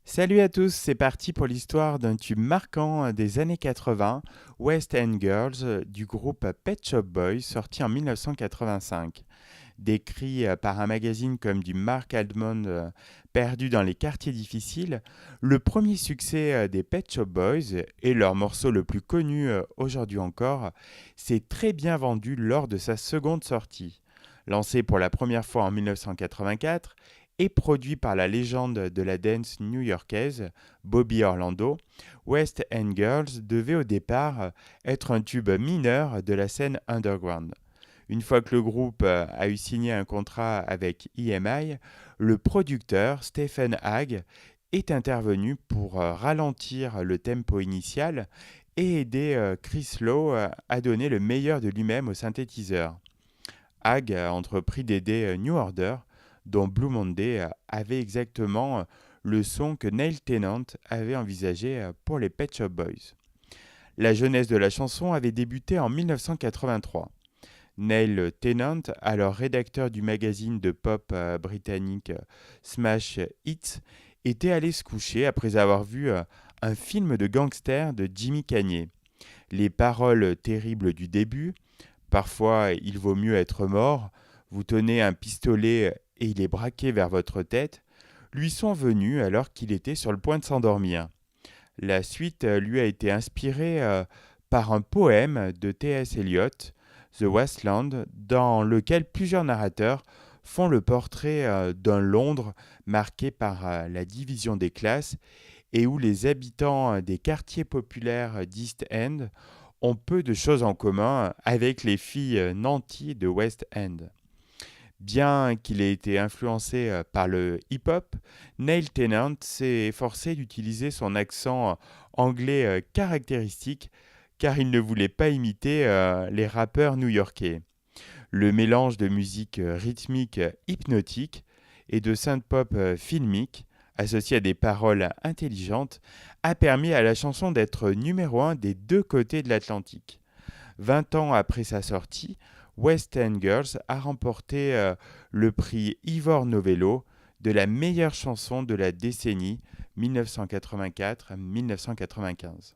Salut à tous, c'est parti pour l'histoire d'un tube marquant des années 80, West End Girls du groupe Pet Shop Boys, sorti en 1985. Décrit par un magazine comme du Mark Almond perdu dans les quartiers difficiles, le premier succès des Pet Shop Boys, et leur morceau le plus connu aujourd'hui encore, s'est très bien vendu lors de sa seconde sortie. Lancé pour la première fois en 1984 et produit par la légende de la dance new-yorkaise Bobby Orlando, West End Girls devait au départ être un tube mineur de la scène underground. Une fois que le groupe a eu signé un contrat avec EMI, le producteur Stephen Hagg est intervenu pour ralentir le tempo initial et aider Chris Lowe à donner le meilleur de lui-même au synthétiseur. Hagg a entrepris d'aider New Order, dont Blue Monday avait exactement le son que Neil Tennant avait envisagé pour les Pet Shop Boys. La jeunesse de la chanson avait débuté en 1983. Neil Tennant, alors rédacteur du magazine de pop britannique Smash Hits, était allé se coucher après avoir vu un film de gangster de Jimmy Cagney. Les paroles terribles du début, parfois il vaut mieux être mort, vous tenez un pistolet et il est braqué vers votre tête, lui sont venues alors qu'il était sur le point de s'endormir. La suite lui a été inspirée par un poème de T.S. Eliot, The Wasteland, dans lequel plusieurs narrateurs font le portrait d'un Londres marqué par la division des classes et où les habitants des quartiers populaires d'East End ont peu de choses en commun avec les filles nanties de West End. Bien qu'il ait été influencé par le hip-hop, Neil Tennant s'est efforcé d'utiliser son accent anglais caractéristique car il ne voulait pas imiter les rappeurs new-yorkais. Le mélange de musique rythmique hypnotique et de synth-pop filmique, associé à des paroles intelligentes, a permis à la chanson d'être numéro un des deux côtés de l'Atlantique. 20 ans après sa sortie, West End Girls a remporté le prix Ivor Novello de la meilleure chanson de la décennie 1984-1995.